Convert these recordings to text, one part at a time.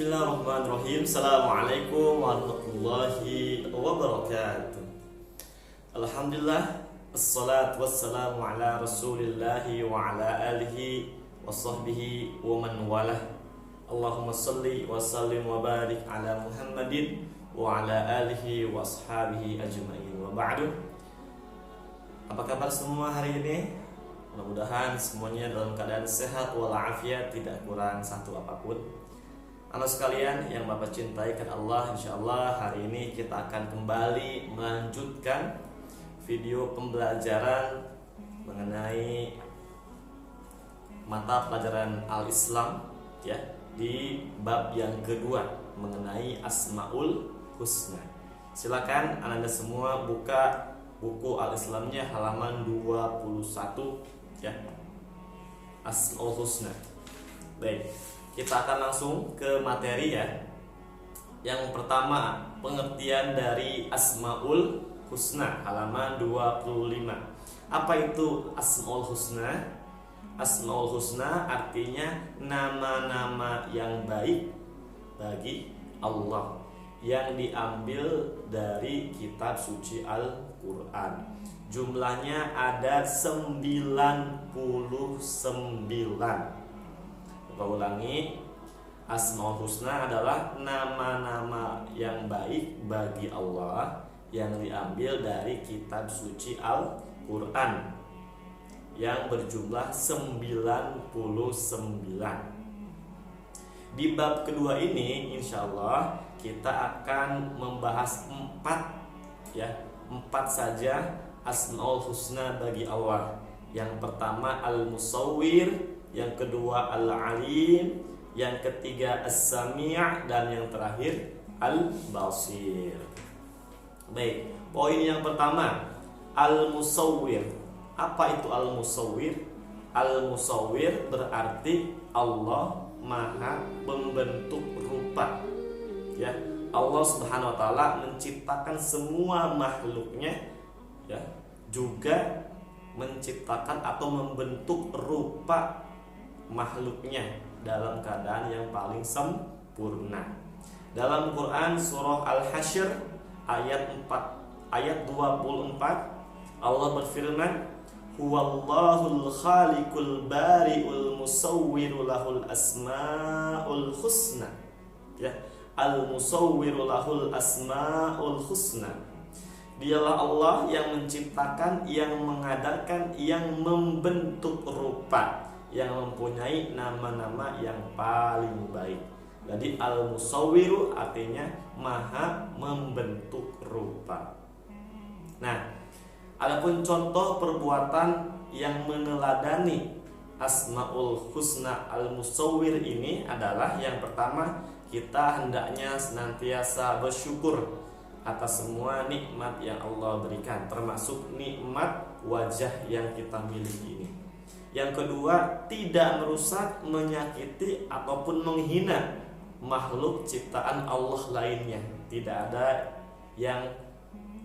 Bismillahirrahmanirrahim. Assalamualaikum warahmatullahi wabarakatuh. Alhamdulillah, assalatu wassalamu ala rasulillahi wa ala alihi wa sahbihi wa man walah. Allahumma salli wa sallim wa barik ala Muhammadin wa ala alihi wa ashabihi ajma'in. Wa ba'du. Apa kabar semua hari ini? Mudah-mudahan semuanya dalam keadaan sehat walafiat, tidak kurang satu apapun. Anak sekalian yang Bapak cintai kan Allah, insyaallah hari ini kita akan kembali melanjutkan video pembelajaran mengenai mata pelajaran Al-Islam ya, di bab yang kedua mengenai Asmaul Husna. Silakan Anda semua buka buku Al-Islamnya halaman 21 ya. Asmaul Husna. Baik, kita akan langsung ke materi ya. Yang pertama, pengertian dari Asmaul Husna halaman 25. Apa itu Asmaul Husna? Asmaul Husna artinya nama-nama yang baik bagi Allah yang diambil dari kitab suci Al-Qur'an. Jumlahnya ada 99. Kita ulangi, Asmaul Husna adalah nama-nama yang baik bagi Allah yang diambil dari kitab suci Al-Qur'an yang berjumlah 99. Di bab kedua ini insyaallah kita akan membahas 4 saja Asmaul Husna bagi Allah. Yang pertama Al-Musawwir, yang kedua Al-Alim, yang ketiga As-Sami', dan yang terakhir Al-Basir. Baik, poin yang pertama Al-Musawwir. Apa itu Al-Musawwir? Al-Musawwir berarti Allah Maha membentuk rupa. Ya, Allah Subhanahu wa taala menciptakan semua makhluknya ya, juga menciptakan atau membentuk rupa makhluknya dalam keadaan yang paling sempurna. Dalam Quran surah Al-Hasyr ayat 24 Allah berfirman, huwallahul khaliqul bari'ul musawwiru lahul asmaul husna. Ya, al-musawwiru lahul asmaul husna. Dialah Allah yang menciptakan, yang mengadakan, yang membentuk rupa, yang mempunyai nama-nama yang paling baik. Jadi al-musawwiru artinya maha membentuk rupa. Nah, adapun contoh perbuatan yang meneladani Asmaul Husna Al-Musawwir ini adalah yang pertama, kita hendaknya senantiasa bersyukur atas semua nikmat yang Allah berikan, termasuk nikmat wajah yang kita miliki ini. Yang kedua, tidak merusak, menyakiti ataupun menghina makhluk ciptaan Allah lainnya. Tidak ada yang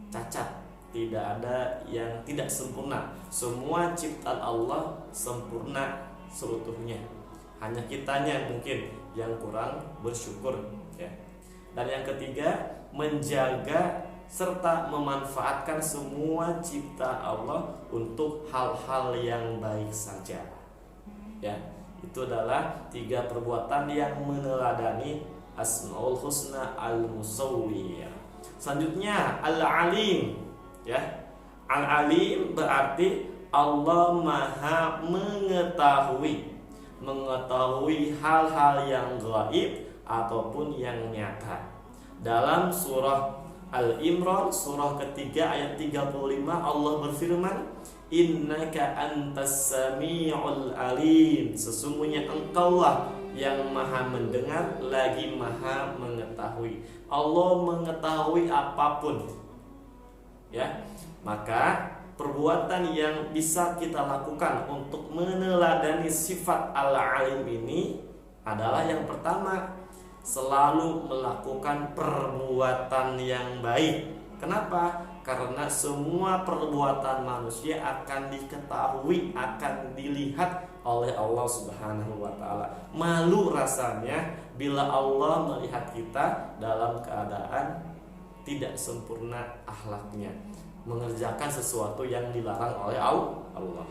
cacat, tidak ada yang tidak sempurna. Semua ciptaan Allah sempurna seutuhnya. Hanya kitanya mungkin yang kurang bersyukur ya. Dan yang ketiga, menjaga serta memanfaatkan semua ciptaan Allah untuk hal-hal yang baik saja. Ya, itu adalah 3 perbuatan yang meneladani Asmaul Husna Al-Musawwir. Selanjutnya Al-Alim. Ya, Al-Alim berarti Allah Maha mengetahui hal-hal yang gaib ataupun yang nyata. Dalam surah Al-Imran surah ketiga ayat 35 Allah berfirman, innaka antas sami'ul alim. Sesungguhnya engkaulah yang maha mendengar lagi maha mengetahui. Allah mengetahui apapun ya. Maka perbuatan yang bisa kita lakukan untuk meneladani sifat al-alim ini adalah yang pertama, selalu melakukan perbuatan yang baik. Kenapa? Karena semua perbuatan manusia akan diketahui, akan dilihat oleh Allah Subhanahu wa taala. Malu rasanya bila Allah melihat kita dalam keadaan tidak sempurna akhlaknya, mengerjakan sesuatu yang dilarang oleh Allah.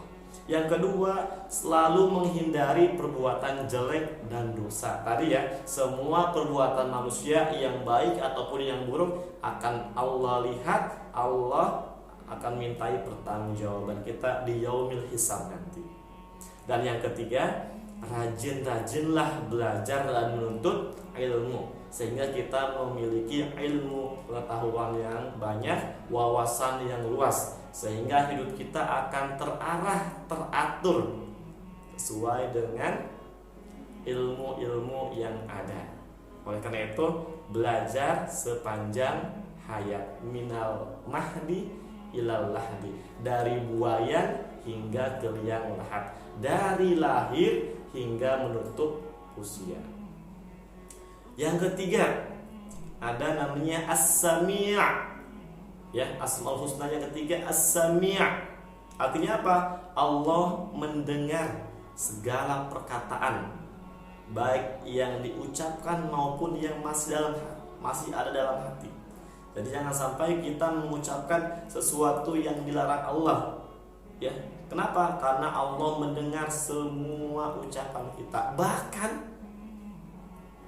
Yang kedua, selalu menghindari perbuatan jelek dan dosa. Tadi ya, semua perbuatan manusia yang baik ataupun yang buruk akan Allah lihat, Allah akan mintai pertanggungjawaban kita di yaumil hisab nanti. Dan yang ketiga, rajin-rajinlah belajar dan menuntut ilmu sehingga kita memiliki ilmu pengetahuan yang banyak, wawasan yang luas, sehingga hidup kita akan terarah, teratur sesuai dengan ilmu-ilmu yang ada. Oleh karena itu, belajar sepanjang hayat, minal mahdi ilal lahdi, dari buayan hingga ke liang lahat, dari lahir hingga menutup usia. Yang ketiga, ada namanya as-sami'. Ya, Asmaul Husna yang ketiga as-sami'. Artinya apa? Allah mendengar segala perkataan, baik yang diucapkan maupun yang masih ada dalam hati. Jadi jangan sampai kita mengucapkan sesuatu yang dilarang Allah. Ya, kenapa? Karena Allah mendengar semua ucapan kita. Bahkan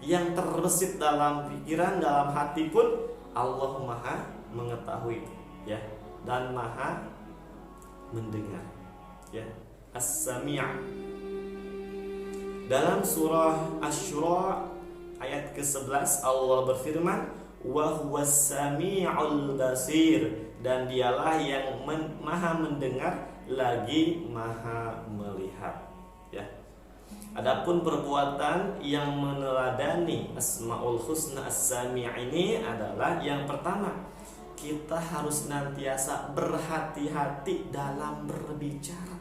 yang terbesit dalam pikiran, dalam hati pun Allah Maha mengetahui, ya, dan Maha mendengar, ya. As-Sami'. Dalam surah Asy-Syura ayat ke-11 Allah berfirman, wa huwas sami'ul basir, dan dialah yang Maha mendengar lagi Maha melihat, ya. Adapun perbuatan yang meneladani Asmaul Husna As-Sami' ini adalah yang pertama, kita harus senantiasa berhati-hati dalam berbicara.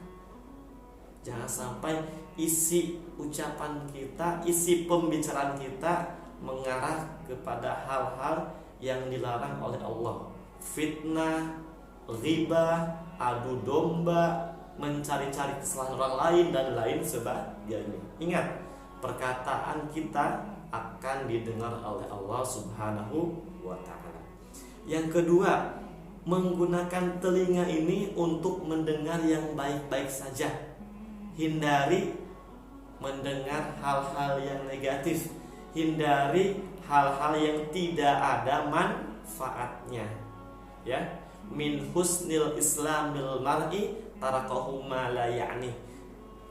Jangan sampai isi ucapan kita, isi pembicaraan kita mengarah kepada hal-hal yang dilarang oleh Allah. Fitnah, ghibah, adu domba, mencari-cari kesalahan orang lain dan lain sebagainya. Ingat, perkataan kita akan didengar oleh Allah Subhanahu wa taala. Yang kedua, menggunakan telinga ini untuk mendengar yang baik-baik saja. Hindari mendengar hal-hal yang negatif. Hindari hal-hal yang tidak ada manfaatnya. Ya, min husnil islamil mar'i tarakahu ma la ya'ni.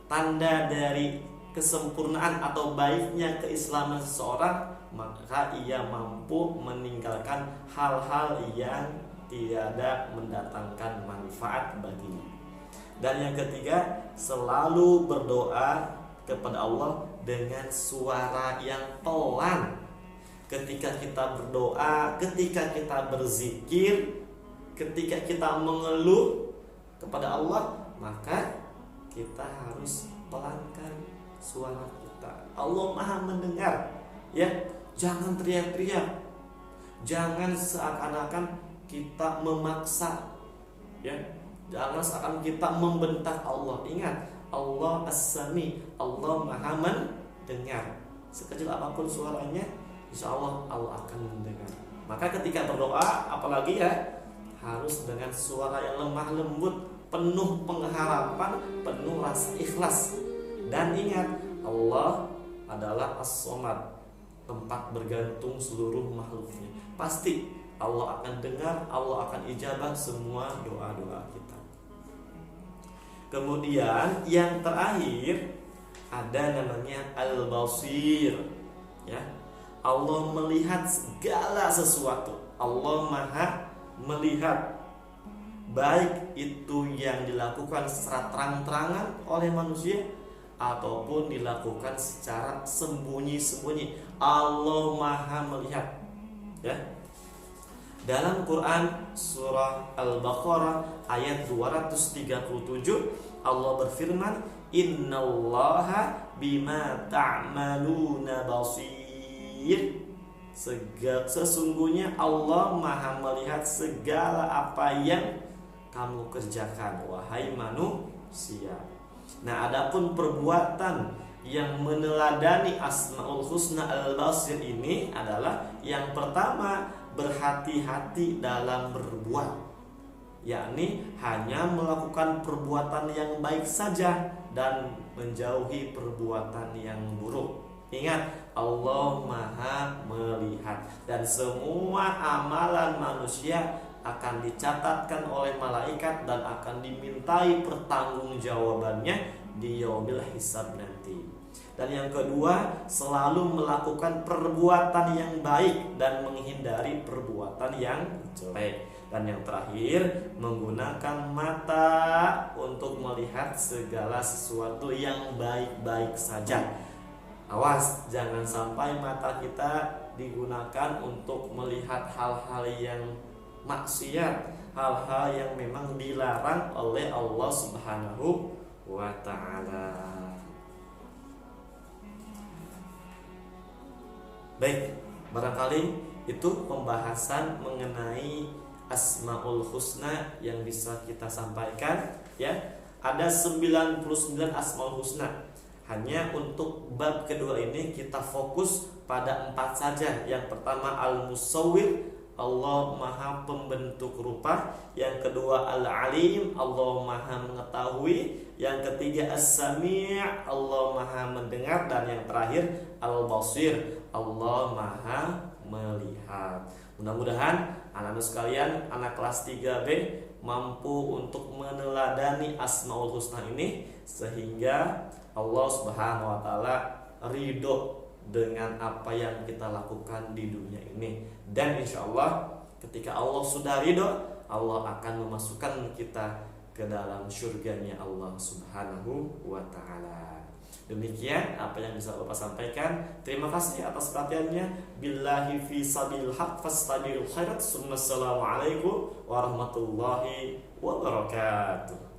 Tanda dari kesempurnaan atau baiknya keislaman seseorang, maka ia mampu meninggalkan hal-hal yang tidak mendatangkan manfaat baginya. Dan yang ketiga, selalu berdoa kepada Allah dengan suara yang pelan. Ketika kita berdoa, ketika kita berzikir, ketika kita mengeluh kepada Allah, maka kita harus pelankan suara kita. Allah Maha mendengar, ya. Jangan teriak-teriak. Jangan seakan-akan kita memaksa, ya. Jangan seakan kita membentak Allah. Ingat, Allah As-Sami, Allah Maha mendengar. Sekecil apapun suaranya, insya Allah Allah akan mendengar. Maka ketika berdoa, apalagi ya, harus dengan suara yang lemah lembut, penuh pengharapan, penuh rasa ikhlas. Dan ingat, Allah adalah As-Somad, tempat bergantung seluruh makhluknya. Pasti Allah akan dengar, Allah akan ijabah semua doa-doa kita. Kemudian yang terakhir ada namanya Al-Basir, ya. Allah melihat segala sesuatu. Allah Maha melihat, baik itu yang dilakukan secara terang-terangan oleh manusia ataupun dilakukan secara sembunyi-sembunyi. Allah Maha melihat, ya. Dalam Quran surah Al-Baqarah ayat 237 Allah berfirman, innallaha bima ta'maluna basir. Sesungguhnya Allah Maha melihat segala apa yang kamu kerjakan, wahai manusia. Nah, adapun perbuatan yang meneladani Asmaul Husna Al-Basir ini adalah yang pertama, berhati-hati dalam berbuat, yakni hanya melakukan perbuatan yang baik saja dan menjauhi perbuatan yang buruk. Ingat, Allah Maha melihat dan semua amalan manusia akan dicatatkan oleh malaikat dan akan dimintai pertanggungjawabannya di yaumil hisab nanti. Dan yang kedua, selalu melakukan perbuatan yang baik dan menghindari perbuatan yang jelek. Dan yang terakhir, menggunakan mata untuk melihat segala sesuatu yang baik-baik saja. Awas, jangan sampai mata kita digunakan untuk melihat hal-hal yang maksiat, hal-hal yang memang dilarang oleh Allah Subhanahu wa ta'ala. Baik, barangkali itu pembahasan mengenai Asmaul Husna yang bisa kita sampaikan, ya. Ada 99 Asmaul Husna. Hanya untuk bab kedua ini kita fokus pada 4 saja. Yang pertama Al-Musawwir, Allah Maha pembentuk rupa. Yang kedua Al-Alim, Allah Maha mengetahui. Yang ketiga As-Sami', Allah Maha mendengar. Dan yang terakhir Al-Basir, Allah Maha melihat. Mudah-mudahan anak-anak sekalian, anak kelas 3B mampu untuk meneladani Asmaul Husna ini sehingga Allah Subhanahu wa ta'ala ridho dengan apa yang kita lakukan di dunia ini. Dan insya Allah ketika Allah sudah ridho, Allah akan memasukkan kita ke dalam surganya Allah Subhanahu wa ta'ala. Demikian apa yang bisa Bapak sampaikan. Terima kasih atas perhatiannya. Billahi fi sabil haq fastabiqul khairat. Assalamualaikum warahmatullahi wabarakatuh.